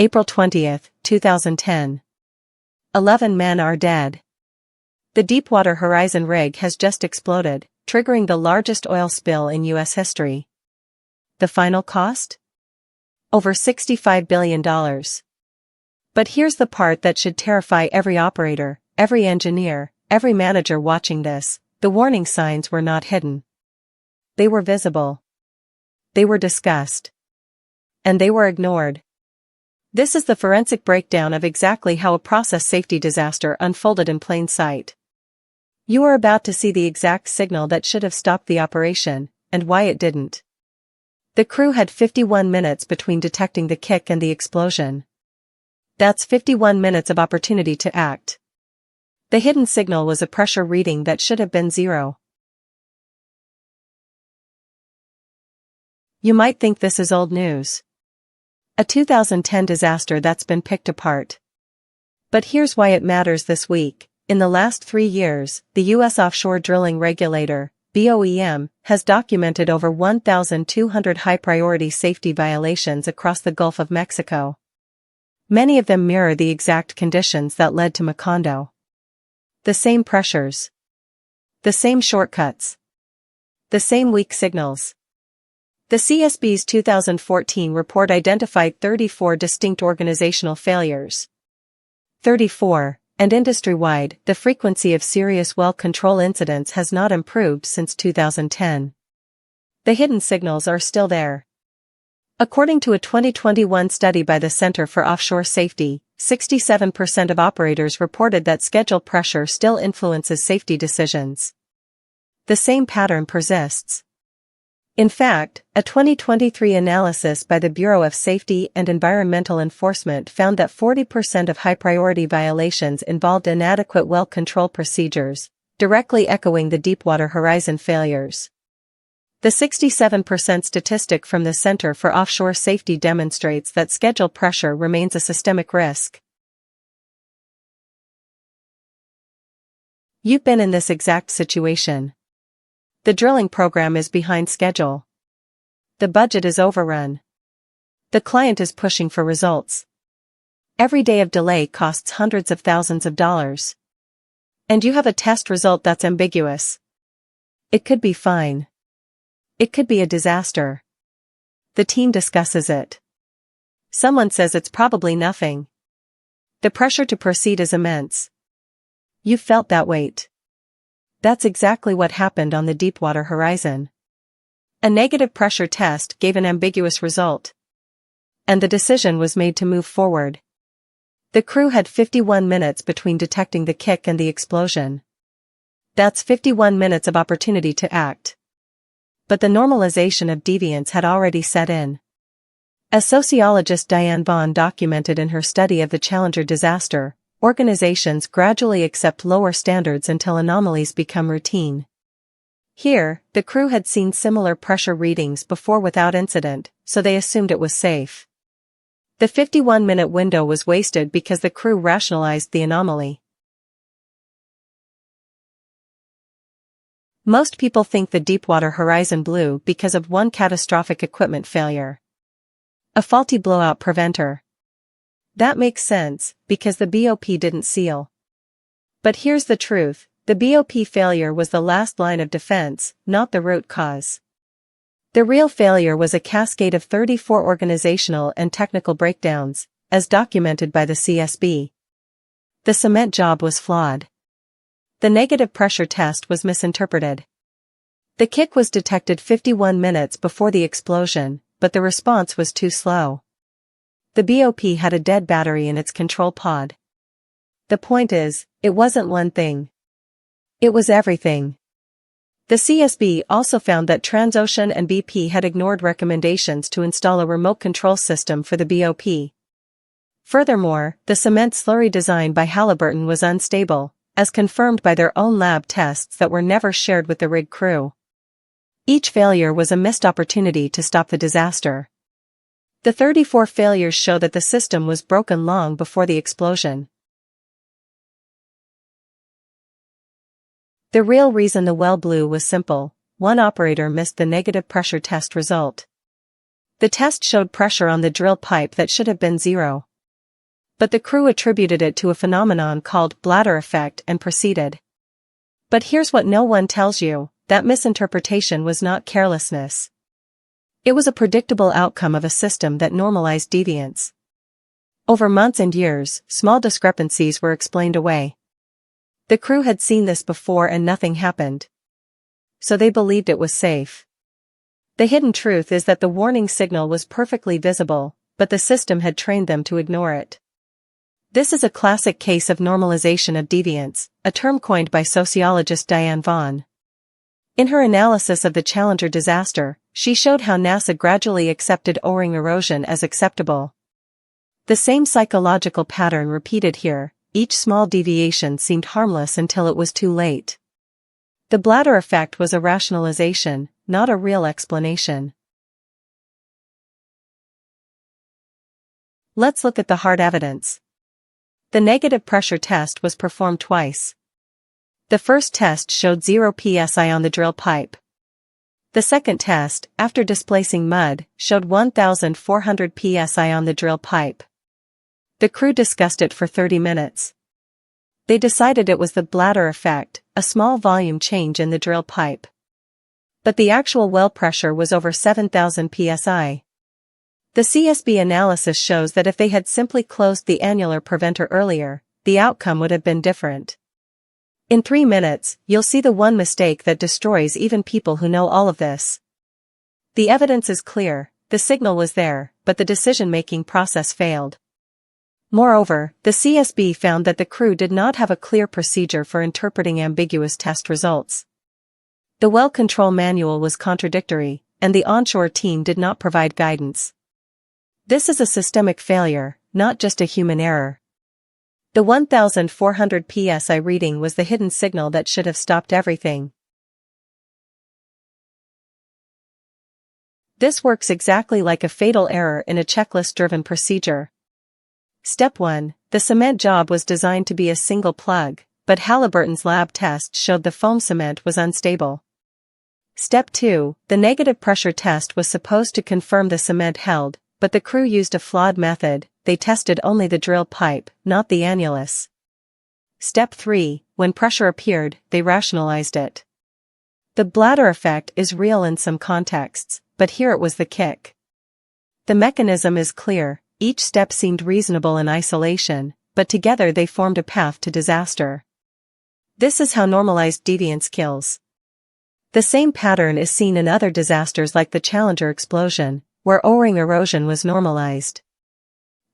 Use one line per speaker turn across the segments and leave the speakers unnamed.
April 20, 2010. 11 men are dead. The Deepwater Horizon rig has just exploded, triggering the largest oil spill in U.S. history. The final cost? Over $65 billion. But here's the part that should terrify every operator, every engineer, every manager watching this: the warning signs were not hidden. They were visible. They were discussed. And they were ignored. This is the forensic breakdown of exactly how a process safety disaster unfolded in plain sight. You are about to see the exact signal that should have stopped the operation, and why it didn't. The crew had 51 minutes between detecting the kick and the explosion. That's 51 minutes of opportunity to act. The hidden signal was a pressure reading that should have been 0. You might think this is old news. A 2010 disaster that's been picked apart. But here's why it matters this week. In the last 3 years, the U.S. Offshore Drilling Regulator, BOEM, has documented over 1,200 high-priority safety violations across the Gulf of Mexico. Many of them mirror the exact conditions that led to Macondo. The same pressures. The same shortcuts. The same weak signals. The CSB's 2014 report identified 34 distinct organizational failures. 34, and industry-wide, the frequency of serious well control incidents has not improved since 2010. The hidden signals are still there. According to a 2021 study by the Center for Offshore Safety, 67% of operators reported that schedule pressure still influences safety decisions. The same pattern persists. In fact, a 2023 analysis by the Bureau of Safety and Environmental Enforcement found that 40% of high-priority violations involved inadequate well control procedures, directly echoing the Deepwater Horizon failures. The 67% statistic from the Center for Offshore Safety demonstrates that schedule pressure remains a systemic risk. You've been in this exact situation. The drilling program is behind schedule. The budget is overrun. The client is pushing for results. Every day of delay costs hundreds of thousands of dollars. And you have a test result that's ambiguous. It could be fine. It could be a disaster. The team discusses it. Someone says it's probably nothing. The pressure to proceed is immense. You felt that weight. That's exactly what happened on the Deepwater Horizon. A negative pressure test gave an ambiguous result. And the decision was made to move forward. The crew had 51 minutes between detecting the kick and the explosion. That's 51 minutes of opportunity to act. But the normalization of deviance had already set in. As sociologist Diane Vaughan documented in her study of the Challenger disaster, organizations gradually accept lower standards until anomalies become routine. Here, the crew had seen similar pressure readings before without incident, so they assumed it was safe. The 51-minute window was wasted because the crew rationalized the anomaly. Most people think the Deepwater Horizon blew because of one catastrophic equipment failure. A faulty blowout preventer. That makes sense, because the BOP didn't seal. But here's the truth, the BOP failure was the last line of defense, not the root cause. The real failure was a cascade of 34 organizational and technical breakdowns, as documented by the CSB. The cement job was flawed. The negative pressure test was misinterpreted. The kick was detected 51 minutes before the explosion, but the response was too slow. The BOP had a dead battery in its control pod. The point is, it wasn't one thing. It was everything. The CSB also found that Transocean and BP had ignored recommendations to install a remote control system for the BOP. Furthermore, the cement slurry design by Halliburton was unstable, as confirmed by their own lab tests that were never shared with the rig crew. Each failure was a missed opportunity to stop the disaster. The 34 failures show that the system was broken long before the explosion. The real reason the well blew was simple: one operator missed the negative pressure test result. The test showed pressure on the drill pipe that should have been 0, But the crew attributed it to a phenomenon called bladder effect and proceeded. But here's what no one tells you, that misinterpretation was not carelessness. It was a predictable outcome of a system that normalized deviance. Over months and years, small discrepancies were explained away. The crew had seen this before and nothing happened. So they believed it was safe. The hidden truth is that the warning signal was perfectly visible, but the system had trained them to ignore it. This is a classic case of normalization of deviance, a term coined by sociologist Diane Vaughan. In her analysis of the Challenger disaster, she showed how NASA gradually accepted O-ring erosion as acceptable. The same psychological pattern repeated here, each small deviation seemed harmless until it was too late. The bladder effect was a rationalization, not a real explanation. Let's look at the hard evidence. The negative pressure test was performed twice. The first test showed 0 psi on the drill pipe. The second test, after displacing mud, showed 1,400 psi on the drill pipe. The crew discussed it for 30 minutes. They decided it was the bladder effect, a small volume change in the drill pipe. But the actual well pressure was over 7,000 psi. The CSB analysis shows that if they had simply closed the annular preventer earlier, the outcome would have been different. In 3 minutes, you'll see the one mistake that destroys even people who know all of this. The evidence is clear, the signal was there, but the decision-making process failed. Moreover, the CSB found that the crew did not have a clear procedure for interpreting ambiguous test results. The well control manual was contradictory, and the onshore team did not provide guidance. This is a systemic failure, not just a human error. The 1,400 psi reading was the hidden signal that should have stopped everything. This works exactly like a fatal error in a checklist-driven procedure. Step 1, the cement job was designed to be a single plug, but Halliburton's lab test showed the foam cement was unstable. Step 2, the negative pressure test was supposed to confirm the cement held, but the crew used a flawed method, they tested only the drill pipe, not the annulus. Step 3, when pressure appeared, they rationalized it. The bladder effect is real in some contexts, but here it was the kick. The mechanism is clear, each step seemed reasonable in isolation, but together they formed a path to disaster. This is how normalized deviance kills. The same pattern is seen in other disasters like the Challenger explosion, where O-ring erosion was normalized.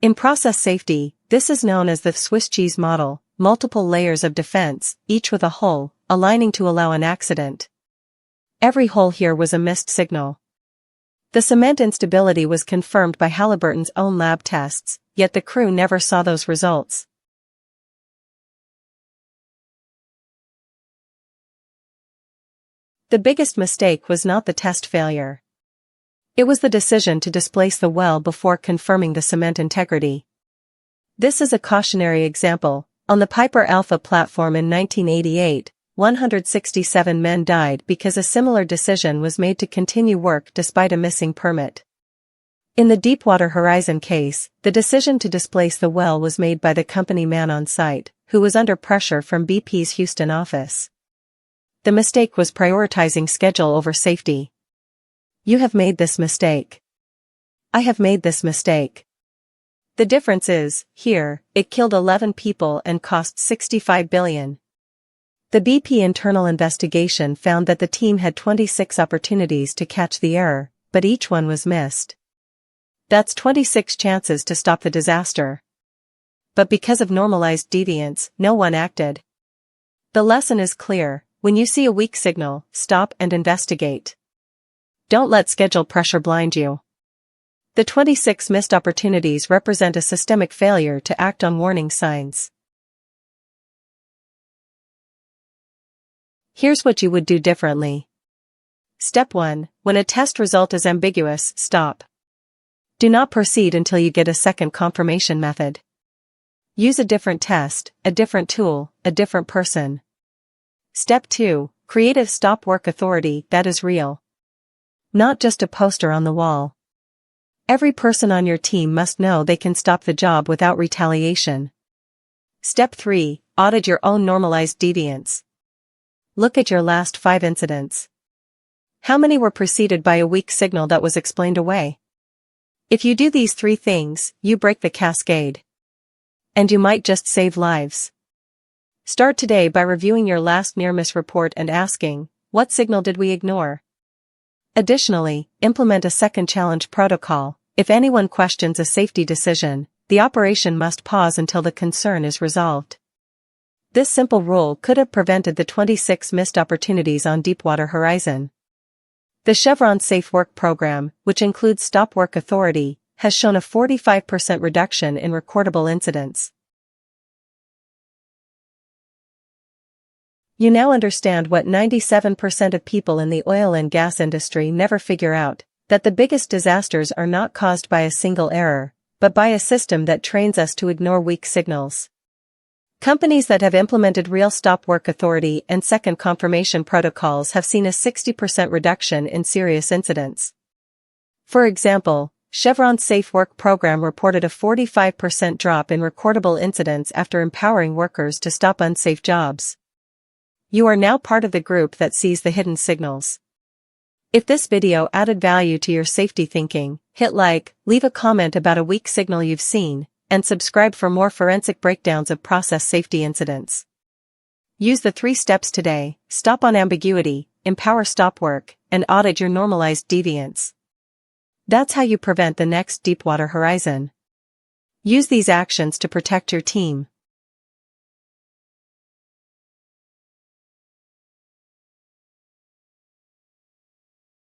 In process safety, this is known as the Swiss cheese model, multiple layers of defense, each with a hole, aligning to allow an accident. Every hole here was a missed signal. The cement instability was confirmed by Halliburton's own lab tests, yet the crew never saw those results. The biggest mistake was not the test failure. It was the decision to displace the well before confirming the cement integrity. This is a cautionary example. On the Piper Alpha platform in 1988, 167 men died because a similar decision was made to continue work despite a missing permit. In the Deepwater Horizon case, the decision to displace the well was made by the company man on site, who was under pressure from BP's Houston office. The mistake was prioritizing schedule over safety. You have made this mistake. I have made this mistake. The difference is, here, it killed 11 people and cost $65 billion. The BP internal investigation found that the team had 26 opportunities to catch the error, but each one was missed. That's 26 chances to stop the disaster. But because of normalized deviance, no one acted. The lesson is clear: when you see a weak signal, stop and investigate. Don't let schedule pressure blind you. The 26 missed opportunities represent a systemic failure to act on warning signs. Here's what you would do differently. Step 1. When a test result is ambiguous, stop. Do not proceed until you get a second confirmation method. Use a different test, a different tool, a different person. Step 2. Create a stop work authority that is real. Not just a poster on the wall. Every person on your team must know they can stop the job without retaliation. Step 3. Audit your own normalized deviance. Look at your last 5 incidents. How many were preceded by a weak signal that was explained away? If you do these 3 things, you break the cascade. And you might just save lives. Start today by reviewing your last near-miss report and asking, what signal did we ignore? Additionally, implement a second challenge protocol. If anyone questions a safety decision, the operation must pause until the concern is resolved. This simple rule could have prevented the 26 missed opportunities on Deepwater Horizon. The Chevron Safe Work Program, which includes Stop Work Authority, has shown a 45% reduction in recordable incidents. You now understand what 97% of people in the oil and gas industry never figure out, that the biggest disasters are not caused by a single error, but by a system that trains us to ignore weak signals. Companies that have implemented real Stop Work Authority and second confirmation protocols have seen a 60% reduction in serious incidents. For example, Chevron's Safe Work Program reported a 45% drop in recordable incidents after empowering workers to stop unsafe jobs. You are now part of the group that sees the hidden signals. If this video added value to your safety thinking, hit like, leave a comment about a weak signal you've seen, and subscribe for more forensic breakdowns of process safety incidents. Use the 3 steps today: stop on ambiguity, empower stop work, and audit your normalized deviance. That's how you prevent the next Deepwater Horizon. Use these actions to protect your team.